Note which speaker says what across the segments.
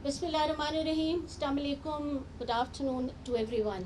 Speaker 1: Bismillahirrahmanirrahim. Assalamu alaikum. Good afternoon to everyone.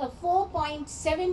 Speaker 1: 4.7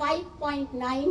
Speaker 1: 5.9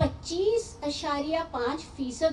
Speaker 1: 25.5%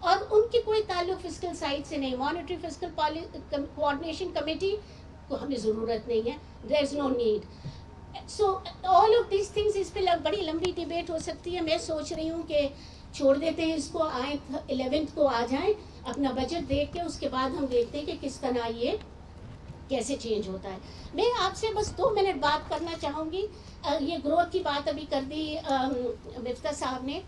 Speaker 1: اور ان کی کوئی تعلق فسکل سائڈ سے نہیں. مانیٹری فسکل کوآرڈینیشن کمیٹی کو ہمیں ضرورت نہیں ہے, there is no need. So all of these things, اس پہ بڑی لمبی ڈبیٹ ہو سکتی ہے. میں سوچ رہی ہوں کہ چھوڑ دیتے ہیں اس کو, آئیں 11th کو آ جائیں, اپنا بجٹ دیکھ کے اس کے بعد ہم دیکھتے ہیں کہ کس طرح یہ کیسے چینج ہوتا ہے. میں آپ سے بس 2 منٹ بات کرنا چاہوں گی. یہ گروتھ کی بات ابھی کر دی مفتاح صاحب نے,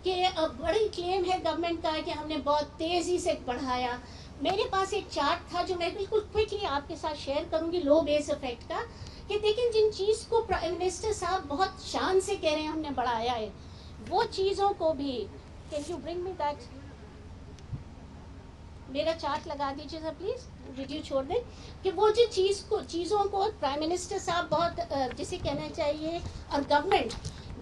Speaker 1: کہ بڑی کلیم ہے گورنمنٹ کا کہ ہم نے بہت تیزی سے بڑھایا. میرے پاس ایک چارٹ تھا جو میں بالکل کوئکلی آپ کے ساتھ شیئر کروں گی, لو بیس افیکٹ کا, کہ دیکھیں جن چیز کو پرائم منسٹر صاحب بہت شان سے کہہ رہے ہیں ہم نے بڑھایا ہے, وہ چیزوں کو بھی, can you bring me that, میرا چارٹ لگا دیجیے سر پلیز, ویڈیو چھوڑ دیں, کہ وہ جو چیزوں کو پرائم منسٹر صاحب بہت جسے کہنا چاہیے, اور گورنمنٹ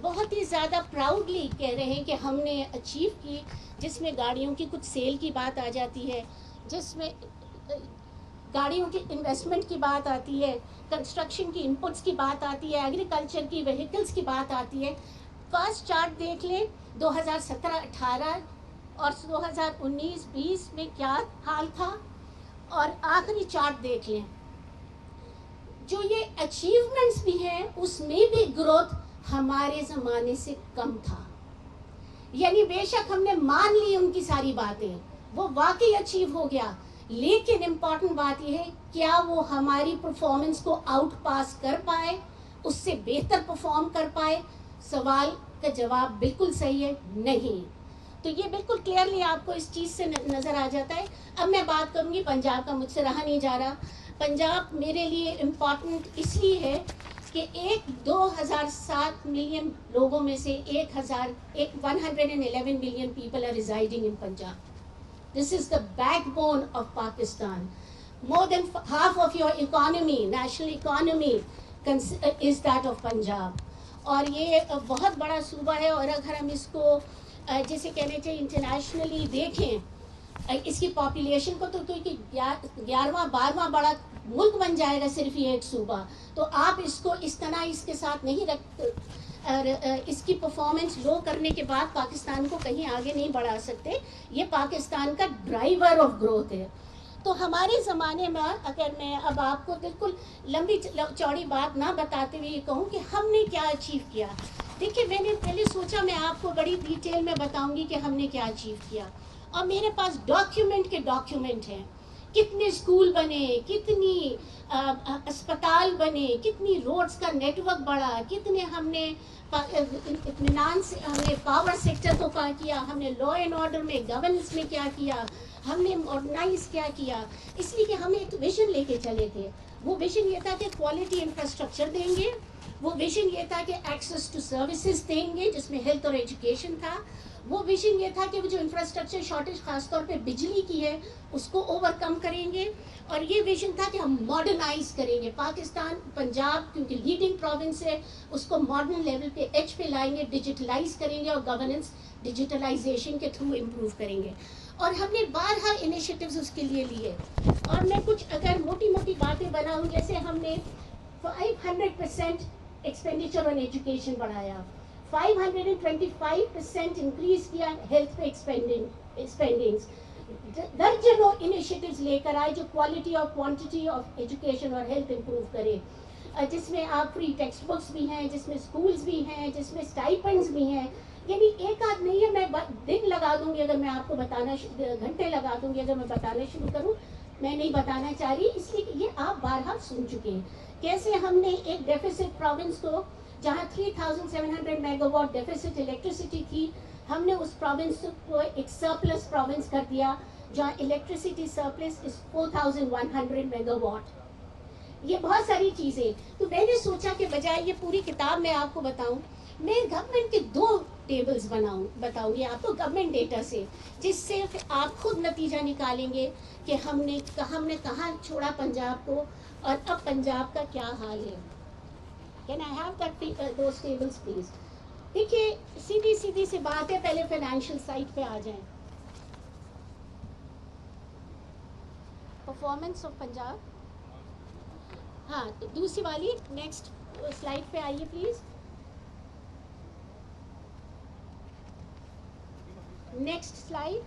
Speaker 1: بہت ہی زیادہ پراؤڈلی کہہ رہے ہیں کہ ہم نے اچیو کی, جس میں گاڑیوں کی کچھ سیل کی بات آ جاتی ہے, جس میں گاڑیوں کی انویسٹمنٹ کی بات آتی ہے, کنسٹرکشن کی انپٹس کی بات آتی ہے, ایگریکلچر کی وہیکلس کی بات آتی ہے. فرسٹ چارٹ دیکھ لیں 2017-18 اور 2019-20 میں کیا حال تھا, اور آخری چارٹ دیکھ لیں. جو یہ اچیومنٹس بھی ہیں اس میں بھی گروتھ ہمارے زمانے سے کم تھا. یعنی بے شک ہم نے مان لی ان کی ساری باتیں, وہ واقعی اچیو ہو گیا, لیکن امپورٹنٹ بات یہ ہے کیا وہ ہماری پرفارمنس کو آؤٹ پاس کر پائے, اس سے بہتر پرفارم کر پائے. سوال کا جواب بالکل صحیح ہے, نہیں. تو یہ بالکل کلیئرلی آپ کو اس چیز سے نظر آ جاتا ہے. اب میں بات کروں گی پنجاب کا, مجھ سے رہا نہیں جا رہا. پنجاب میرے لیے امپورٹنٹ اس لیے ہے کہ 2.7 ملین لوگوں میں سے 111 million people are residing in Punjab. This is the backbone of Pakistan. More than half of your economy, national economy, is that of Punjab. اور یہ بہت بڑا صوبہ ہے, اور اگر ہم اس کو جیسے کہنے چاہیے انٹرنیشنلی دیکھیں, اس کی پاپولیشن کو تو 11واں-12واں بڑا ملک بن جائے گا صرف یہ ایک صوبہ. تو آپ اس کو اس طرح اس کے ساتھ نہیں رکھ, اور اس کی پرفارمنس لو کرنے کے بعد پاکستان کو کہیں آگے نہیں بڑھا سکتے. یہ پاکستان کا ڈرائیور آف گروتھ ہے. تو ہمارے زمانے میں, اگر میں اب آپ کو بالکل لمبی چوڑی بات نہ بتاتے ہوئے یہ کہوں کہ ہم نے کیا اچیو کیا, دیکھیے میں نے پہلے سوچا میں آپ کو بڑی ڈیٹیل میں بتاؤں گی کہ ہم نے کیا اچیو کیا, اور میرے پاس ڈاکیومنٹ کے ڈاکیومنٹ ہیں. کتنے اسکول بنے, کتنی اسپتال بنے, کتنی روڈز کا نیٹ ورک بڑھا, کتنے ہم نے اطمینان سے ہم نے پاور سیکٹر کو کیا, ہم نے لا اینڈ آرڈر میں گورننس میں کیا کیا, ہم نے ماڈرنائز کیا. اس لیے کہ ہم ایک ویژن لے کے چلے تھے. وہ ویژن یہ تھا کہ کوالٹی انفراسٹرکچر دیں گے, وہ ویژن یہ تھا کہ ایکسیس ٹو سروسز دیں گے جس میں ہیلتھ اور ایجوکیشن تھا, وہ ویژن یہ تھا کہ وہ جو انفراسٹرکچر شارٹیج خاص طور پہ بجلی کی ہے اس کو اوور کم کریں گے, اور یہ ویژن تھا کہ ہم ماڈرنائز کریں گے پاکستان, پنجاب کیونکہ لیڈنگ پروونس ہے, اس کو ماڈرن لیول پہ ایج پہ لائیں گے, ڈیجیٹلائز کریں گے, اور گورننس ڈیجیٹلائزیشن کے تھرو امپروو کریں گے. اور ہم نے بارہا انیشیٹوز اس کے لیے لیے. اور میں کچھ اگر موٹی موٹی باتیں بناؤں, جیسے ہم نے 500% ایکسپینڈیچر آن ایجوکیشن بڑھایا, 525% انکریز کیا ہیلتھ پہ اسپینڈنگس, درجنوں انیشیٹوز لے کر آئے جو کوالٹی اور کوانٹٹی آف ایجوکیشن اور ہیلتھ امپروو کرے, جس میں آپ فری ٹیکسٹ بکس بھی ہیں, جس میں اسکولس بھی ہیں, جس میں اسٹائپنڈس بھی ہیں. یعنی ایک آدھ نہیں ہے, میں دن لگا دوں گی اگر میں آپ کو بتانا, گھنٹے لگا دوں گی اگر میں بتانا شروع کروں. میں نہیں بتانا چاہ رہی, اس لیے کہ یہ آپ بارہا سن چکے ہیں کیسے ہم نے ایک ڈیفیسٹ پروونس کو, جہاں 3700 میگا واٹ ڈیفیسٹ الیکٹریسٹی تھی, ہم نے اس پروونس کو ایک سرپلس پروونس کر دیا جہاں electricity surplus is 4100 mega what. یہ بہت ساری چیزیں. تو میں نے سوچا کہ بجائے یہ پوری کتاب میں آپ کو بتاؤں, میں گورنمنٹ کے 2 ٹیبلز بتاؤں گی آپ کو گورنمنٹ ڈیٹا سے, جس سے آپ خود نتیجہ نکالیں گے کہ ہم نے کہاں چھوڑا پنجاب کو, اور اب پنجاب کا کیا حال ہے. Can I have those tables please. دیکھیے سیدھی سی بات ہے, پہلے فائنینشیل سائٹ پہ آ جائیں. پرفارمنس آف پنجاب, ہاں دوسری والی نیکسٹ سلائڈ پہ آئیے پلیز. Next slide.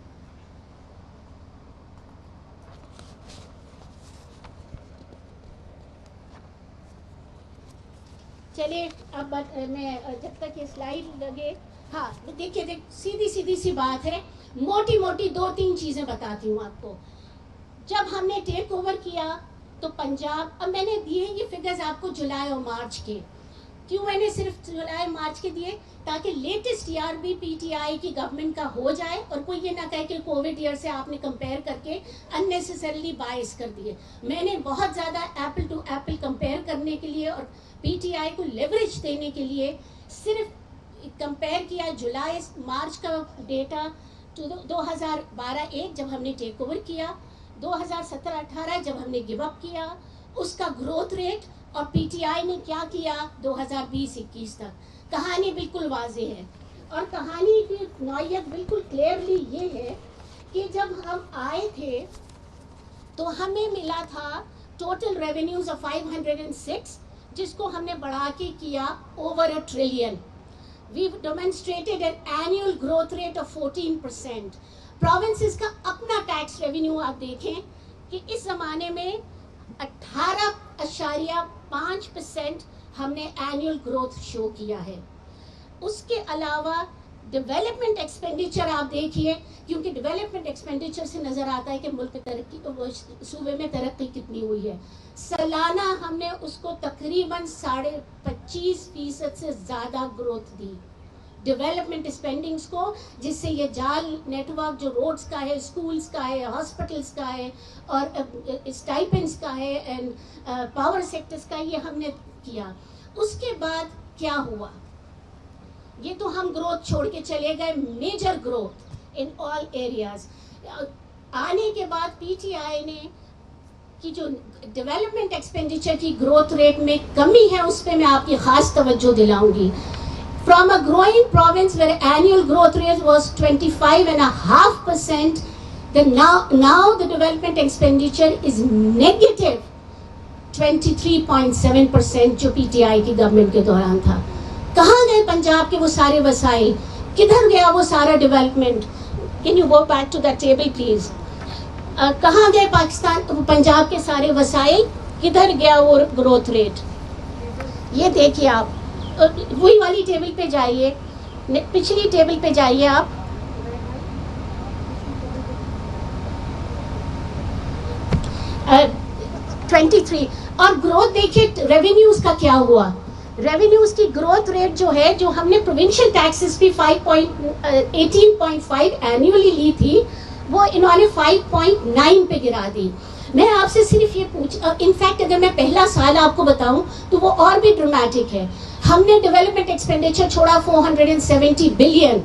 Speaker 1: چلیے اب میں جب تک یہ سلائڈ لگے، ہاں دیکھیے سیدھی سی بات ہے، موٹی 2-3 چیزیں بتاتی ہوں آپ کو. جب ہم نے ٹیک اوور کیا تو پنجاب، اب میں نے دیے یہ فگرز آپ کو جولائی اور مارچ کے. کیوں میں نے صرف جولائی مارچ کے دیے؟ تاکہ لیٹسٹ ایئر بھی پی ٹی آئی کی گورنمنٹ کا ہو جائے اور کوئی یہ نہ کہے کہ کووڈ ایئر سے آپ نے کمپیئر کر کے اننیسسریلی باعث کر دیے. میں نے بہت زیادہ ایپل ٹو ایپل کمپیئر کرنے کے لیے اور پی ٹی آئی کو لیوریج دینے کے لیے صرف کمپیئر کیا جولائی مارچ کا ڈیٹا 2012-1 جب ہم نے ٹیک اوور کیا، 2017-18 جب ہم نے گیو اپ کیا، اس کا گروتھ ریٹ، اور پی ٹی آئی نے کیا کیا 2020-21 تک. کہانی بالکل واضح ہے، اور کہانی کی نوعیت بالکل کلیئرلی یہ ہے کہ جب ہم آئے تھے تو ہمیں ملا تھا ٹوٹل ریونیوز آف 506، جس کو ہم نے بڑھا کے کیا over $1 trillion. We've demonstrated an annual growth rate of 14%. Provinces کا اپنا ٹیکس ریونیو آپ دیکھیں کہ اس زمانے میں 18.5% ہم نے اینیول گروتھ شو کیا ہے. اس کے علاوہ ڈیولپمنٹ ایکسپینڈیچر آپ دیکھیے، کیونکہ ڈیولپمنٹ ایکسپینڈیچر سے نظر آتا ہے کہ ملک ترقی، صوبے میں ترقی کتنی ہوئی ہے. سالانہ ہم نے اس کو تقریباً 25.5% سے زیادہ گروتھ دی ڈیولپمنٹ اسپینڈنگس کو، جس سے یہ جال نیٹ ورک جو روڈز کا ہے، اسکولز کا ہے، ہاسپٹلس کا ہے، اور اسٹائپنڈس کا ہے، اینڈ پاور سیکٹرز کا، یہ ہم نے کیا. اس کے بعد کیا ہوا؟ یہ تو ہم گروتھ چھوڑ کے چلے گئے، major growth in all areas. آنے کے بعد پی ٹی آئی نے کی جو ڈیولپمنٹ ایکسپینڈیچر کی گروتھ ریٹ میں کمی ہے، اس پہ میں آپ کی خاص توجہ دلاؤں گی. From a growing province where annual growth rate was 25.5%, then now the development expenditure is negative 23.7%, جو پی ٹی آئی کی گورنمنٹ کے دوران تھا. کہاں گئے پنجاب کے وہ سارے وسائل؟ کدھر گیا وہ سارا development? Can you go back to that table please? کہاں گئے پاکستان پنجاب کے سارے وسائل؟ کدھر گیا وہ گروتھ ریٹ؟ یہ دیکھیے آپ، وہی والی ٹیبل پہ جائیے، پچھلی ٹیبل پہ جائیے آپ. uh, 23. اور گروتھ دیکھیے ریونیوز کا کیا ہوا. ریونیوز کی گروتھ ریٹ جو ہے، جو ہم نے پروونشل ٹیکسز بھی 18.5 اینیولی لی تھی، وہ انہوں نے 5.9 پہ گرا دی. میں آپ سے صرف یہ انفیکٹ اگر میں پہلا سال آپ کو بتاؤں تو وہ اور بھی ڈرامیٹک ہے. ہم نے ڈیولپمنٹ ایکسپینڈیچر چھوڑا 470 بلین،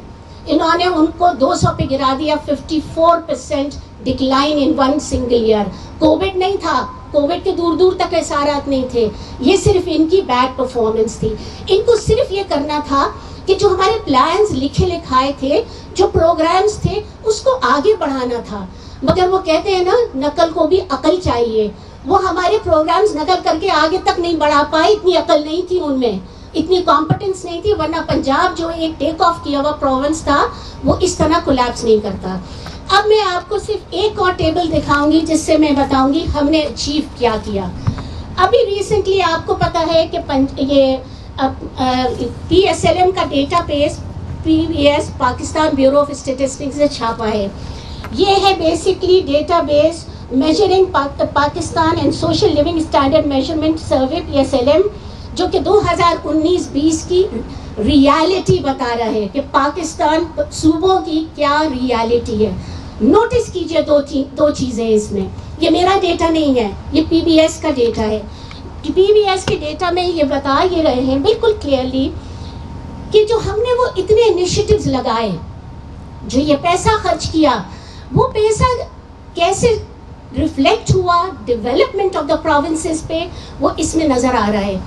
Speaker 1: انہوں نے ان کو 200 پہ گرا دیا. 54% decline in one single year. Covid نہیں تھا، کووڈ کے دور تک اثرات نہیں تھے، یہ صرف ان کی بیڈ پرفارمنس تھی. ان کو صرف یہ کرنا تھا کہ جو ہمارے پلانز لکھے لکھائے تھے، جو پروگرامز تھے، اس کو آگے بڑھانا تھا. مگر وہ کہتے ہیں نا، نقل کو بھی عقل چاہیے. وہ ہمارے پروگرامز نقل کر کے آگے تک نہیں بڑھا پائے، اتنی عقل نہیں تھی ان میں، اتنی کمپٹنس نہیں تھی، ورنہ پنجاب جو ایک ٹیک آف کیا ہوا پروونس تھا، وہ اس طرح کولیپس نہیں کرتا. اب میں آپ کو صرف ایک اور ٹیبل دکھاؤں گی جس سے میں بتاؤں گی ہم نے اچیو کیا کیا. ابھی ریسنٹلی آپ کو پتا ہے کہ یہ پی ایس ایل ایم کا data base P B S Pakistan bureau of statistics نے چھاپا ہے. یہ ہے basically data base measuring Pakistan and social living standard measurement survey P S L M, جو کہ 2019-20 کی ریالٹی بتا رہا ہے کہ پاکستان صوبوں کی کیا ریالٹی ہے. نوٹس کیجئے دو چیزیں اس میں. یہ میرا ڈیٹا نہیں ہے، یہ پی بی ایس کا ڈیٹا ہے. پی بی ایس کے ڈیٹا میں یہ بتا یہ رہے ہیں بالکل کلیئرلی کہ جو ہم نے وہ اتنے انیشیٹوز لگائے، جو یہ پیسہ خرچ کیا، وہ پیسہ کیسے ریفلیکٹ ہوا ڈیولپمنٹ آف دا پروونسز پہ، وہ اس میں نظر آ رہا ہے.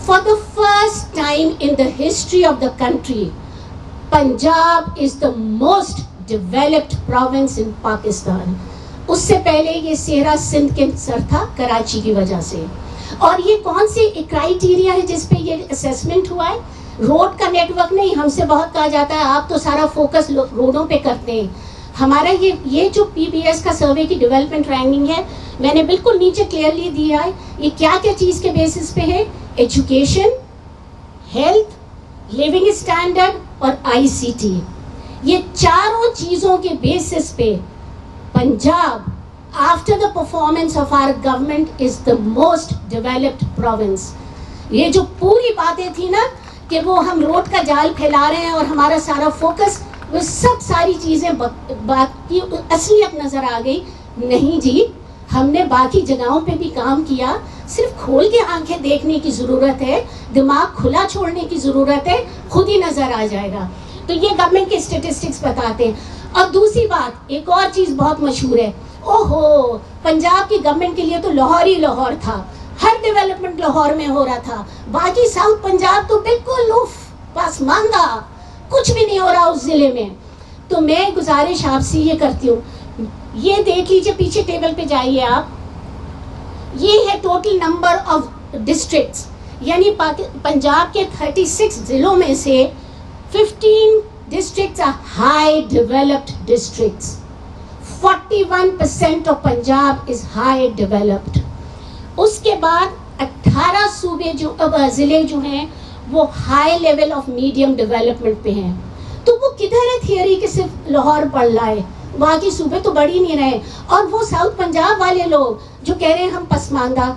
Speaker 1: For the first time in the history of the country, Punjab is the most developed province in Pakistan. اس سے پہلے یہ صحرا سندھ کے سر تھا کراچی کی وجہ سے. اور یہ کون سے کرائیٹیریا ہے جس پہ یہ اسیسمنٹ ہوا ہے؟ روڈ کا نیٹ ورک نہیں. ہم سے بہت کہا جاتا ہے آپ تو سارا فوکس روڈوں پہ کرتے ہیں. ہمارا یہ جو پی بی ایس کا سروے کی ڈیولپمنٹ رینکنگ ہے، میں نے بالکل نیچے کلیئرلی دیا ہے یہ کیا کیا چیز کے بیسس پہ ہے. ایجوکیشن، ہیلتھ, لیونگ اسٹینڈرڈ اور ICT. یہ چاروں چیزوں کے بیسس پہ Punjab after the performance of our government is the most developed province. یہ جو پوری باتیں تھی نا کہ وہ ہم روڈ کا جال پھیلا رہے ہیں اور ہمارا سارا فوکس, وہ سب ساری چیزیں بات کی اصلیت نظر آ گئی. نہیں جی, ہم نے باقی جگہوں پہ بھی کام کیا, صرف کھول کے آنکھیں دیکھنے کی ضرورت ہے, دماغ کھلا چھوڑنے کی ضرورت ہے, خود ہی نظر آ جائے گا. تو یہ گورنمنٹ کے اسٹیٹسٹکس بتاتے ہیں. اور دوسری بات, ایک اور چیز بہت مشہور ہے, اوہو پنجاب کی گورنمنٹ کے لیے تو لاہور ہی لاہور تھا, ہر ڈیولپمنٹ لاہور میں ہو رہا تھا, باقی ساؤتھ پنجاب تو بالکل پسماندہ, کچھ بھی نہیں ہو رہا اس ضلع میں. تو میں گزارش آپ سے یہ کرتی ہوں, یہ دیکھ لیجیے, پیچھے ٹیبل پہ جائیے آپ, یہ ہے ٹوٹل نمبر آف ڈسٹرکٹس, یعنی پنجاب کے 36 ضلعوں میں سے 15 districts are high developed districts. 41% of Punjab is high developed. اس کے بعد 18 صوبے جو ضلع جو ہیں وہ high level of medium development پہ ہیں. تو وہ کدھر ہے تھیوری کہ صرف لاہور پڑھ رہا ہے, باقی صوبے تو بڑھ ہی نہیں رہے. اور وہ ساؤتھ پنجاب والے لوگ جو کہہ رہے ہیں ہم پسماندہ,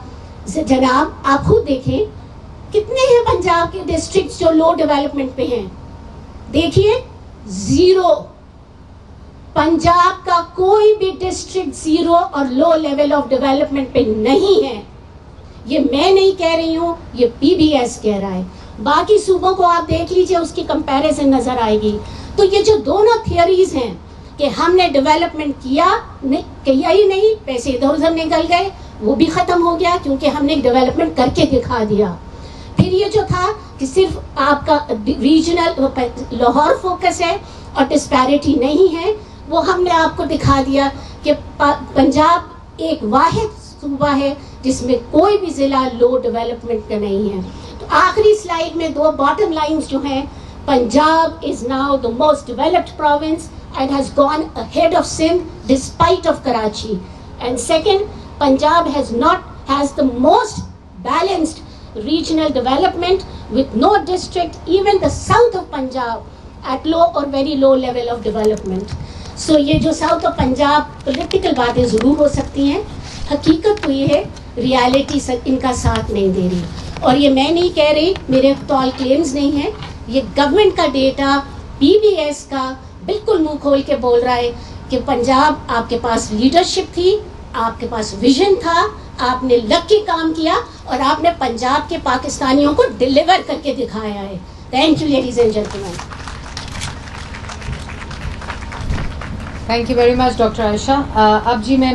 Speaker 1: جناب آپ خود دیکھیں کتنے ہیں پنجاب کے ڈسٹرکٹس جو لو ڈیولپمنٹ پہ ہیں. دیکھیے 0, پنجاب کا کوئی بھی ڈسٹرکٹ 0 اور لو لیول آف ڈیولپمنٹ پہ نہیں ہے. یہ میں نہیں کہہ رہی ہوں, یہ PBS کہہ رہا ہے. باقی صوبوں کو آپ دیکھ لیجئے, اس کی کمپیریزن نظر آئے گی. تو یہ جو دونوں تھیوریز ہیں کہ ہم نے ڈیولپمنٹ کیا ہی نہیں, پیسے ادھر ادھر نکل گئے, وہ بھی ختم ہو گیا کیونکہ ہم نے ڈیولپمنٹ کر کے دکھا دیا. پھر یہ جو تھا کہ صرف آپ کا ریجنل لاہور فوکس ہے اور ڈسپیرٹی نہیں ہے, وہ ہم نے آپ کو دکھا دیا کہ پنجاب ایک واحد صوبہ ہے جس میں کوئی بھی ضلع لو ڈیولپمنٹ کا نہیں ہے. تو آخری سلائیڈ میں 2 باٹم لائنز جو ہیں, Punjab is now the most developed province and has gone ahead of Sindh despite of Karachi. And second, Punjab has the most balanced regional development with no district, even the south of Punjab, at low or very low level of development. So یہ جو south of Punjab political باتیں ضرور ہو سکتی ہیں, حقیقت تو یہ ہے ریالٹی ان کا ساتھ نہیں دے رہی. اور یہ میں نہیں کہہ رہی, میرے ٹال کلیمز نہیں ہیں, یہ گورنمنٹ کا ڈیٹا PBS کا بالکل منہ کھول کے بول رہا ہے کہ پنجاب آپ کے پاس لیڈرشپ تھی, آپ کے پاس ویژن تھا, آپ نے لگ کے کام کیا اور آپ نے پنجاب کے پاکستانیوں کو ڈیلیور کر کے دکھایا ہے. Thank you ladies and gentlemen.
Speaker 2: Thank you very much doctor Ayesha. اب جی میں